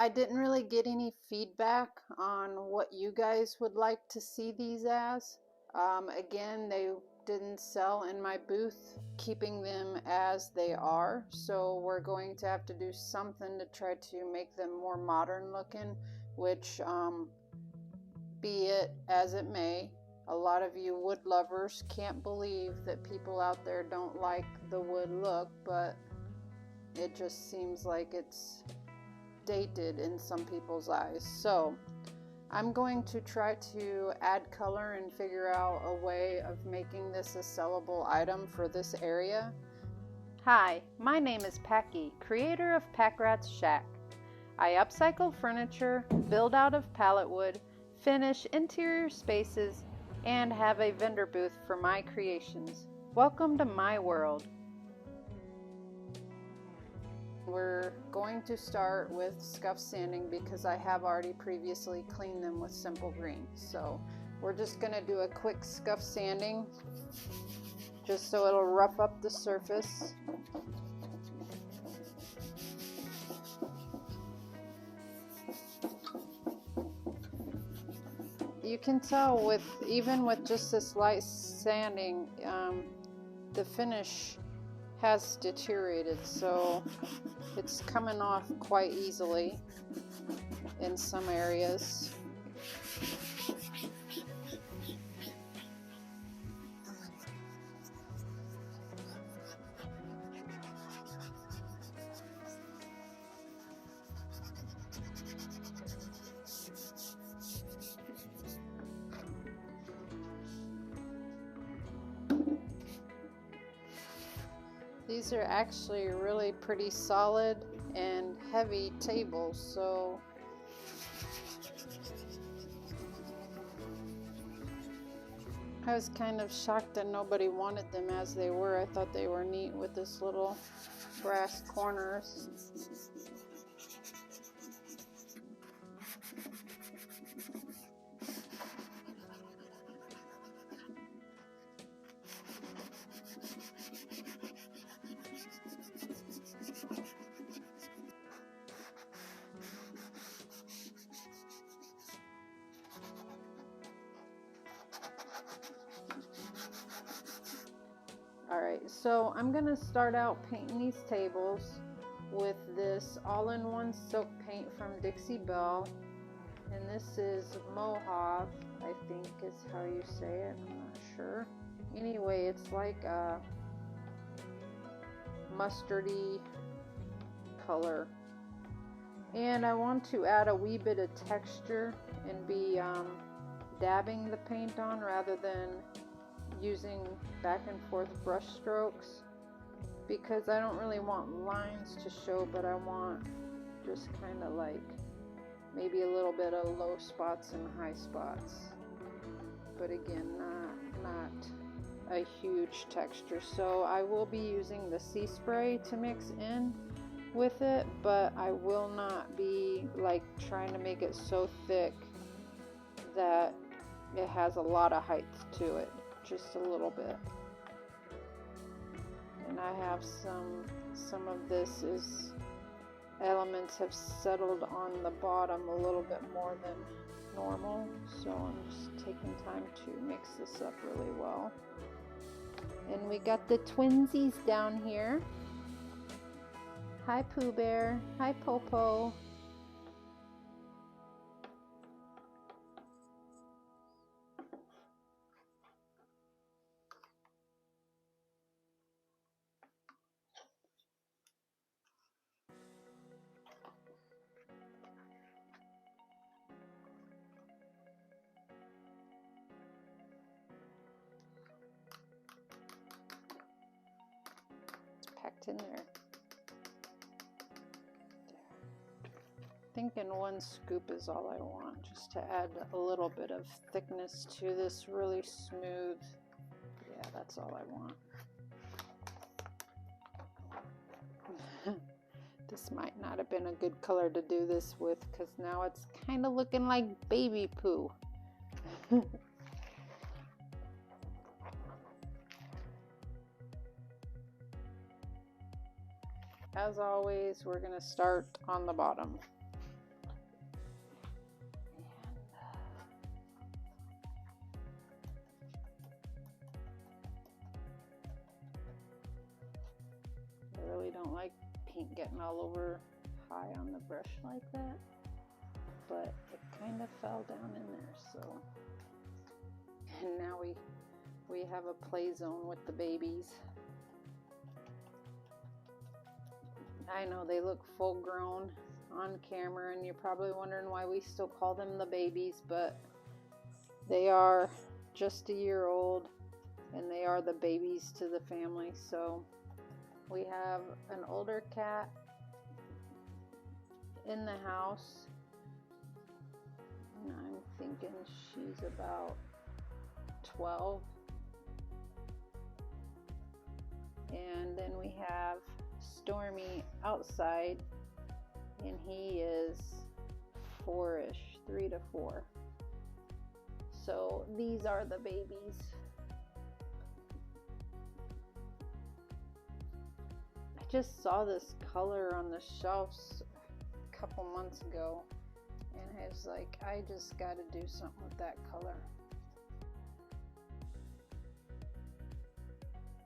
I didn't really get any feedback on what you guys would like to see these as. Again, they didn't sell in my booth, keeping them as they are. So we're going to have to do something to try to make them more modern looking, which, be it as it may, a lot of you wood lovers can't believe that people out there don't like the wood look, but it just seems like it's dated in some people's eyes. So I'm going to try to add color and figure out a way of making this a sellable item for this area. Hi, my name is Packy, creator of Pack Rat's Shack. I upcycle furniture, build out of pallet wood, finish interior spaces, and have a vendor booth for my creations. Welcome to my world. We're going to start with scuff sanding because I have already previously cleaned them with simple green. So we're just going to do a quick scuff sanding just so it'll rough up the surface. You can tell even with just this light sanding, the finish has deteriorated, so it's coming off quite easily in some areas. These are actually really pretty solid and heavy tables, so I was kind of shocked that nobody wanted them as they were. I thought they were neat with this little brass corners. Alright, so I'm going to start out painting these tables with this all-in-one silk paint from Dixie Belle. And this is Mohave, I think is how you say it, I'm not sure. Anyway, it's like a mustardy color. And I want to add a wee bit of texture and be dabbing the paint on rather than using back and forth brush strokes, because I don't really want lines to show, but I want just kind of like maybe a little bit of low spots and high spots, but again not a huge texture. So I will be using the sea spray to mix in with it, but I will not be like trying to make it so thick that it has a lot of height to it, just a little bit. And I have some of this is elements have settled on the bottom a little bit more than normal, so I'm just taking time to mix this up really well. And we got the twinsies down here. Hi Pooh Bear, hi Popo. Packed in there. Thinking one scoop is all I want, just to add a little bit of thickness to this really smooth. Yeah, that's all I want. This might not have been a good color to do this with, because now it's kind of looking like baby poo. As always, we're going to start on the bottom. don't like paint getting all over high on the brush like that, but it kind of fell down in there, so. And now we have a play zone with the babies. I know they look full grown on camera, and you're probably wondering why we still call them the babies, but they are just a year old and they are the babies to the family. So we have an older cat in the house, and I'm thinking she's about 12. And then we have Stormy outside, and he is 4-ish, 3 to 4. So these are the babies. I just saw this color on the shelves a couple months ago, and I was like, I just got to do something with that color.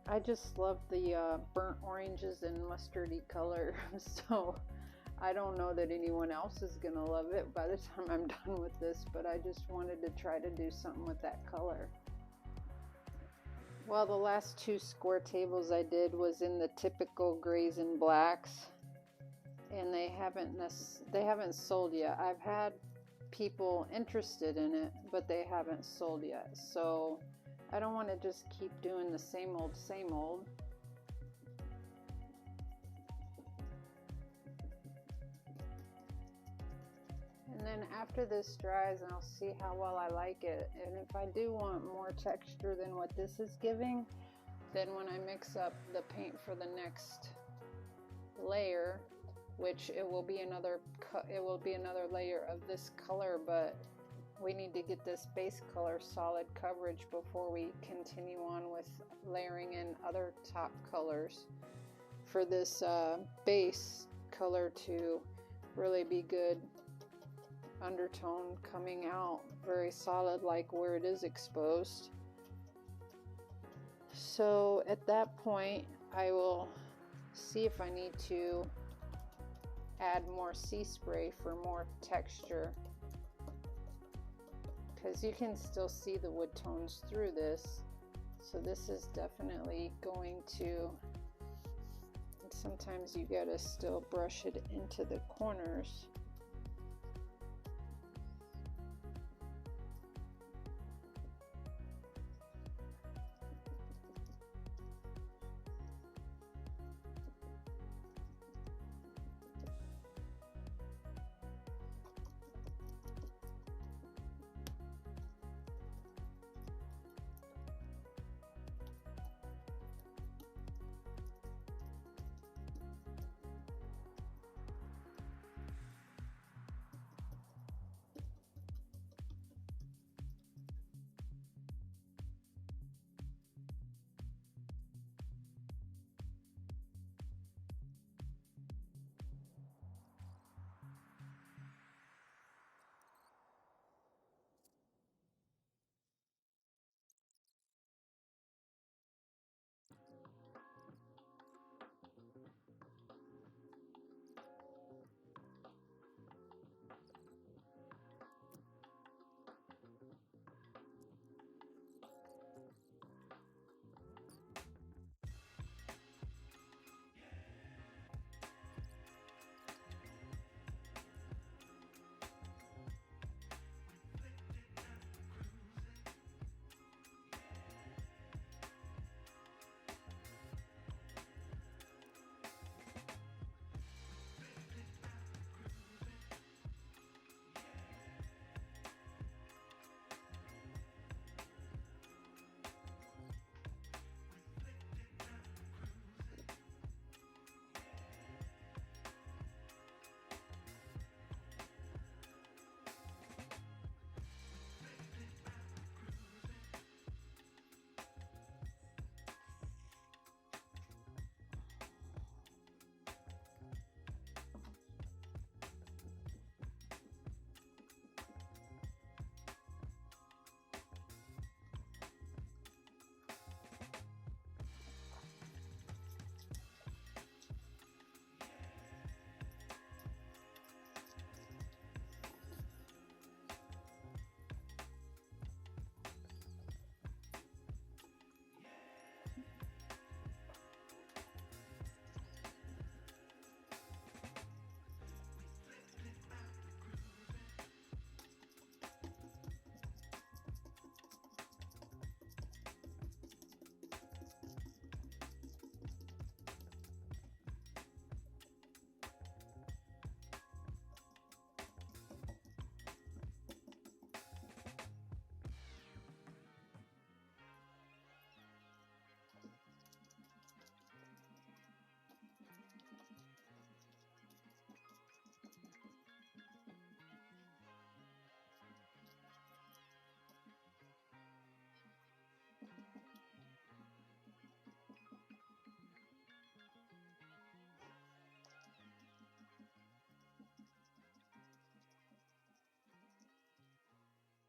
I just love the burnt oranges and mustardy color, so I don't know that anyone else is gonna love it by the time I'm done with this, but I just wanted to try to do something with that color. Well, the last 2 square tables I did was in the typical grays and blacks, and they haven't sold yet. I've had people interested in it, but they haven't sold yet, so I don't want to just keep doing the same old, same old. And then after this dries, I'll see how well I like it. And if I do want more texture than what this is giving, then when I mix up the paint for the next layer, which it will be another layer of this color, but we need to get this base color solid coverage before we continue on with layering in other top colors for this base color to really be good undertone coming out very solid like where it is exposed. So at that point I will see if I need to add more sea spray for more texture, because you can still see the wood tones through this. So this is definitely going to, sometimes you gotta still brush it into the corners.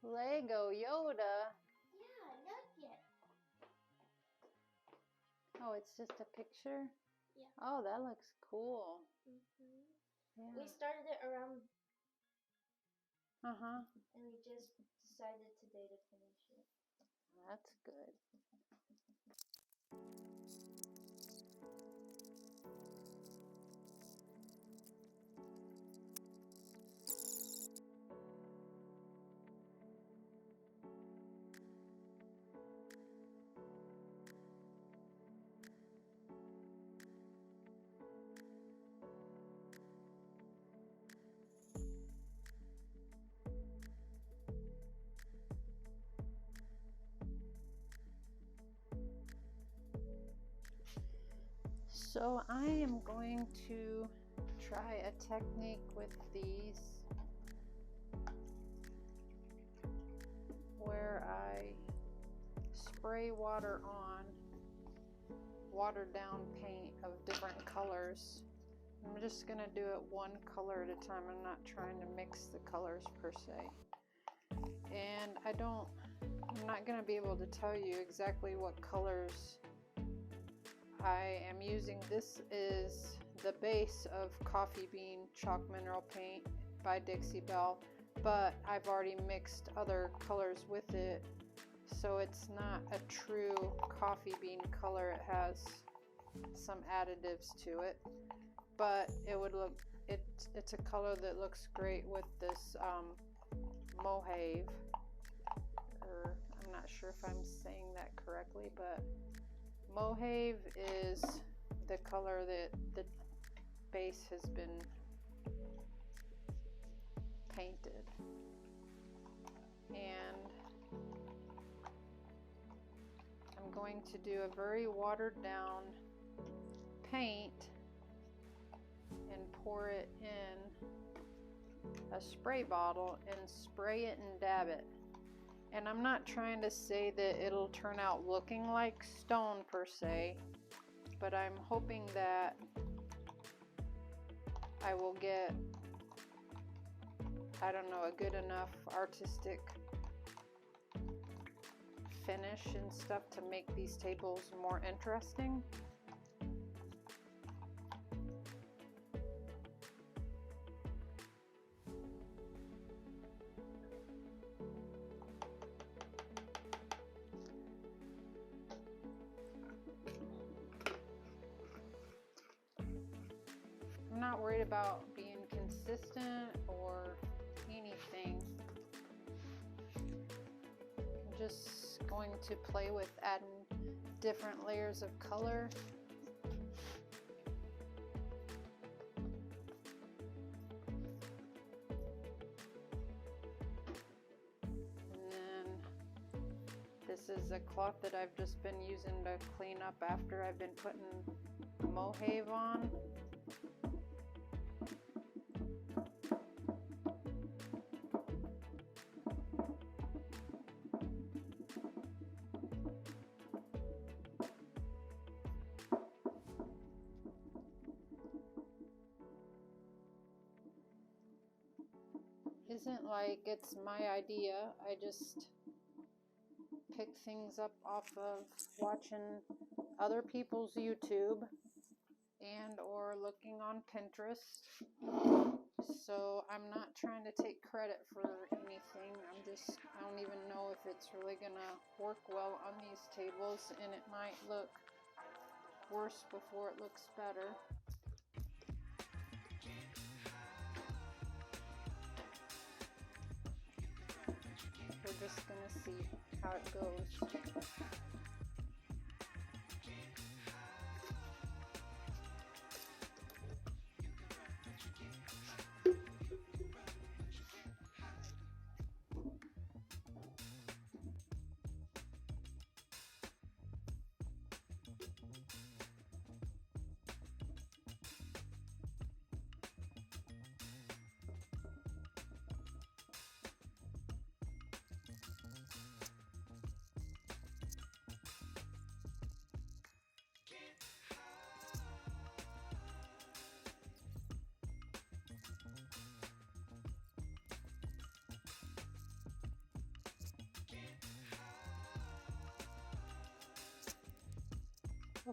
Lego Yoda. Yeah, look it. Oh, it's just a picture? Yeah. Oh, that looks cool. Yeah. Yeah. We started it around. Uh-huh. And we just decided today to finish it. That's good. So I am going to try a technique with these where I spray water on watered down paint of different colors. I'm just going to do it one color at a time. I'm not trying to mix the colors per se. And I'm not going to be able to tell you exactly what colors I am using. This is the base of Coffee Bean Chalk Mineral Paint by Dixie Belle, but I've already mixed other colors with it, so it's not a true coffee bean color. It has some additives to it, but it's a color that looks great with this Mojave, or I'm not sure if I'm saying that correctly, but Mojave is the color that the base has been painted. And I'm going to do a very watered down paint and pour it in a spray bottle and spray it and dab it. And I'm not trying to say that it'll turn out looking like stone per se, but I'm hoping that I will get, I don't know, a good enough artistic finish and stuff to make these tables more interesting. I'm not worried about being consistent or anything. I'm just going to play with adding different layers of color. And then this is a cloth that I've just been using to clean up after I've been putting Mojave on. Isn't like it's my idea. I just pick things up off of watching other people's YouTube and or looking on Pinterest. So I'm not trying to take credit for anything. I don't even know if it's really gonna work well on these tables, and it might look worse before it looks better. We're just gonna see how it goes.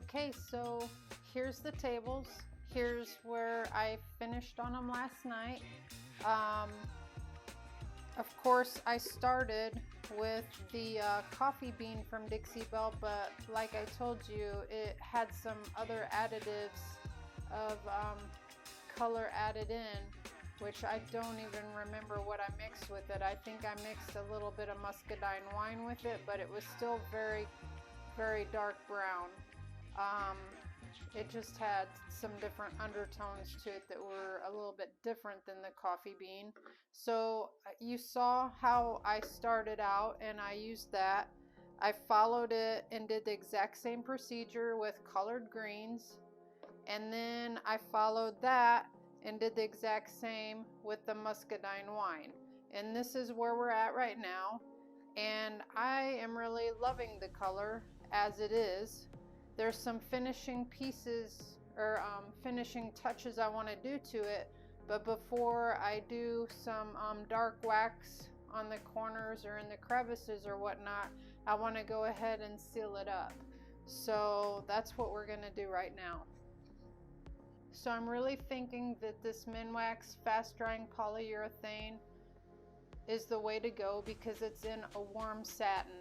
Okay, so here's the tables. Here's where I finished on them last night. Of course, I started with the coffee bean from Dixie Belle, but like I told you, it had some other additives of color added in, which I don't even remember what I mixed with it. I think I mixed a little bit of muscadine wine with it, but it was still very, very dark brown. It just had some different undertones to it that were a little bit different than the coffee bean. So you saw how I started out and I used that. I followed it and did the exact same procedure with colored greens. And then I followed that and did the exact same with the muscadine wine. And this is where we're at right now. And I am really loving the color as it is. There's some finishing pieces or finishing touches I want to do to it, but before I do some dark wax on the corners or in the crevices or whatnot, I want to go ahead and seal it up. So that's what we're going to do right now. So I'm really thinking that this Minwax fast drying polyurethane is the way to go because it's in a warm satin.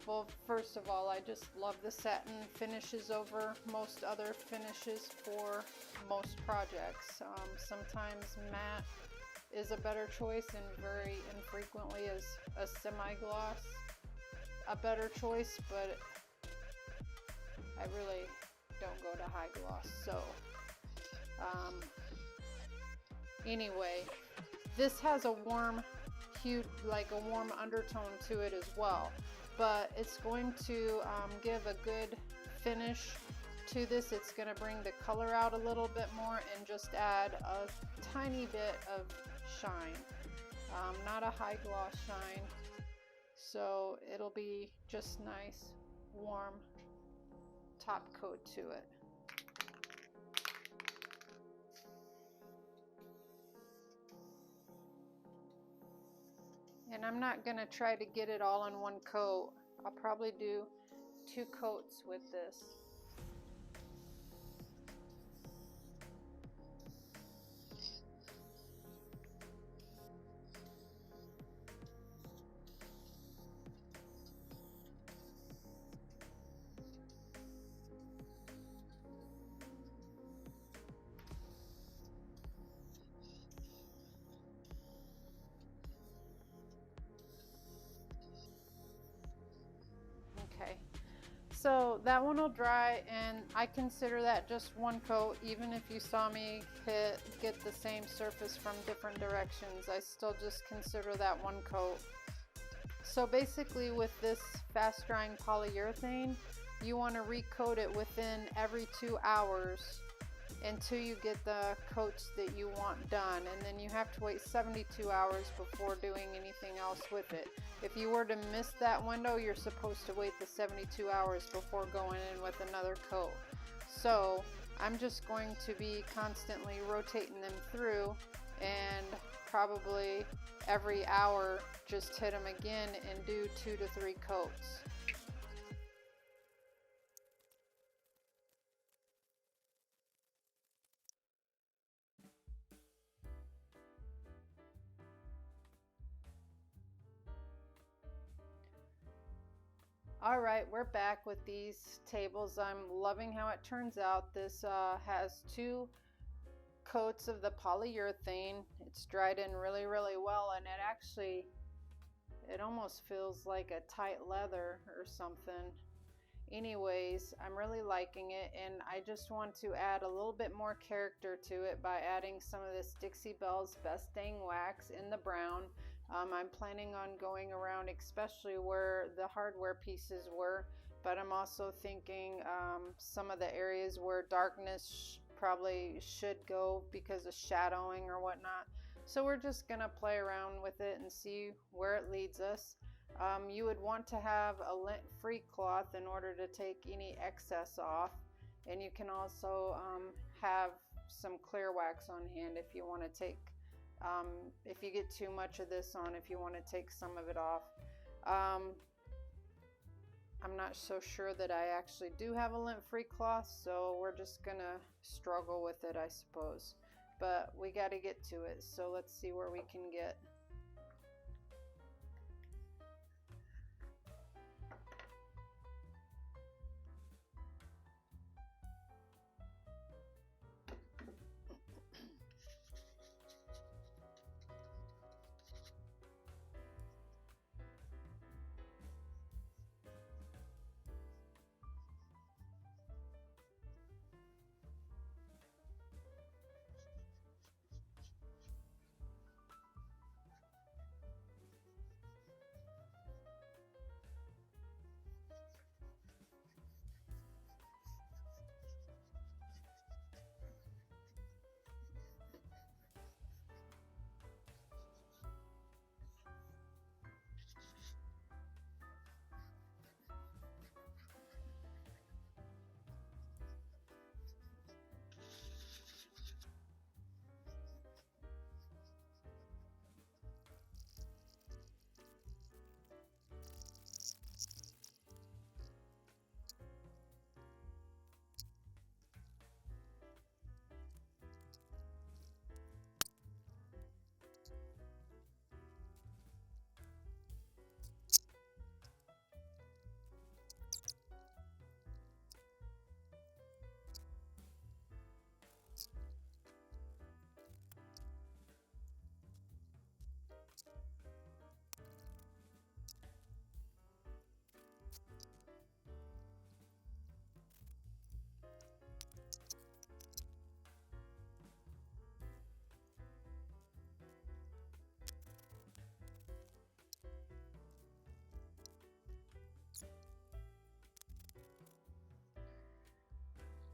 Well, first of all, I just love the satin finishes over most other finishes for most projects. Sometimes matte is a better choice, and very infrequently is a semi-gloss a better choice, but I really don't go to high gloss. So anyway, this has a warm hue, like a warm undertone to it as well, but it's going to give a good finish to this. It's going to bring the color out a little bit more and just add a tiny bit of shine, not a high gloss shine, so it'll be just nice warm top coat to it. And I'm not going to try to get it all in one coat. I'll probably do 2 coats with this. Okay, so that one will dry, and I consider that just one coat. Even if you saw me get the same surface from different directions, I still just consider that one coat. So basically with this fast drying polyurethane, you want to recoat it within every 2 hours until you get the coats that you want done, and then you have to wait 72 hours before doing anything else with it. If you were to miss that window, you're supposed to wait the 72 hours before going in with another coat. So I'm just going to be constantly rotating them through, and probably every hour just hit them again and do 2 to 3 coats. Alright, we're back with these tables. I'm loving how it turns out. This has 2 coats of the polyurethane. It's dried in really, really well, and it almost feels like a tight leather or something. Anyways, I'm really liking it, and I just want to add a little bit more character to it by adding some of this Dixie Belle's Best Dang Wax in the brown. I'm planning on going around, especially where the hardware pieces were, but I'm also thinking some of the areas where darkness probably should go because of shadowing or whatnot. So we're just gonna play around with it and see where it leads us. You would want to have a lint-free cloth in order to take any excess off, and you can also have some clear wax on hand if you want to take, if you get too much of this on, if you want to take some of it off. I'm not so sure that I actually do have a lint-free cloth, so we're just gonna struggle with it, I suppose. But we got to get to it, so let's see where we can get.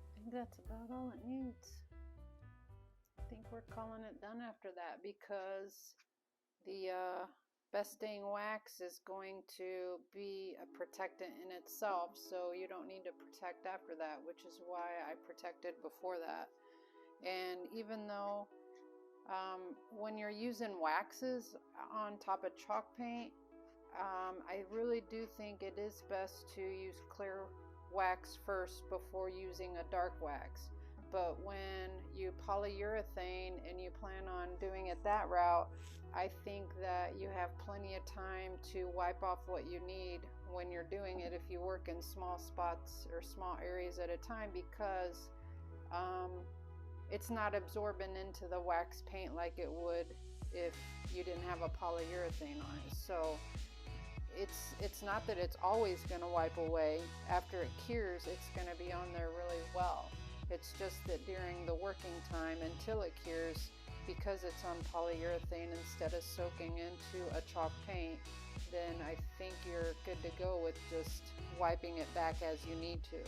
I think that's about all it needs. I think we're calling it done after that, because the best staying wax is going to be a protectant in itself, so you don't need to protect after that, which is why I protected before that. And even though when you're using waxes on top of chalk paint, I really do think it is best to use clear wax first before using a dark wax. But when you polyurethane and you plan on doing it that route, I think that you have plenty of time to wipe off what you need when you're doing it if you work in small spots or small areas at a time, because it's not absorbing into the wax paint like it would if you didn't have a polyurethane on it. So it's not that it's always going to wipe away. After it cures, it's going to be on there really well. It's just that during the working time until it cures, because it's on polyurethane instead of soaking into a chalk paint, then I think you're good to go with just wiping it back as you need to.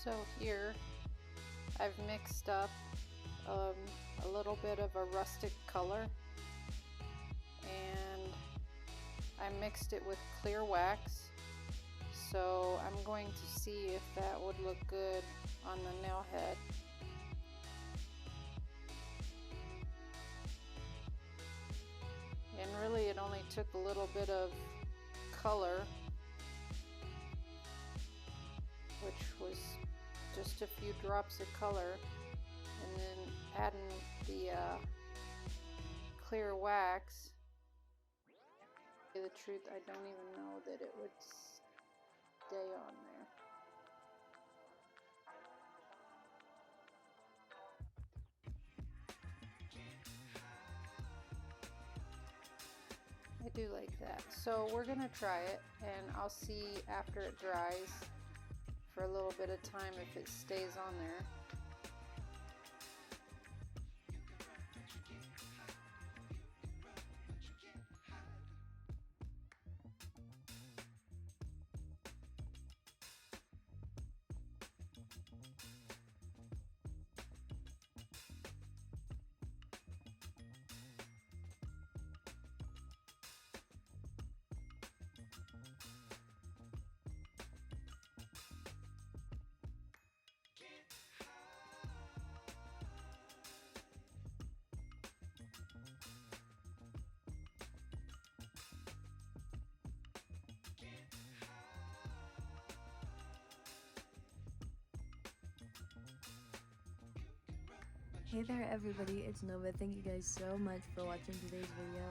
So here I've mixed up a little bit of a rustic color, and I mixed it with clear wax. So I'm going to see if that would look good on the nail head. And really it only took a little bit of color, which was just a few drops of color, and then adding the clear wax. To tell you the truth, I don't even know that it would stay on there. I do like that. So we're gonna try it, and I'll see after it dries for a little bit of time if it stays on there. Hey there everybody, it's Nova. Thank you guys so much for watching today's video.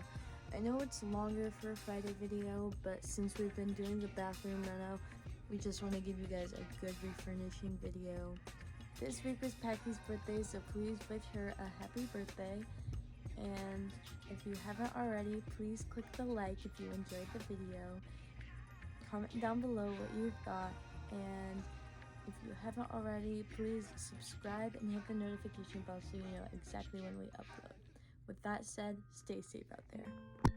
I know it's longer for a Friday video, but since we've been doing the bathroom reno, we just want to give you guys a good refurnishing video. This week was Packy's birthday, so please wish her a happy birthday. And if you haven't already, please click the like if you enjoyed the video. Comment down below what you thought, and if you haven't already, please subscribe and hit the notification bell so you know exactly when we upload. With that said, stay safe out there.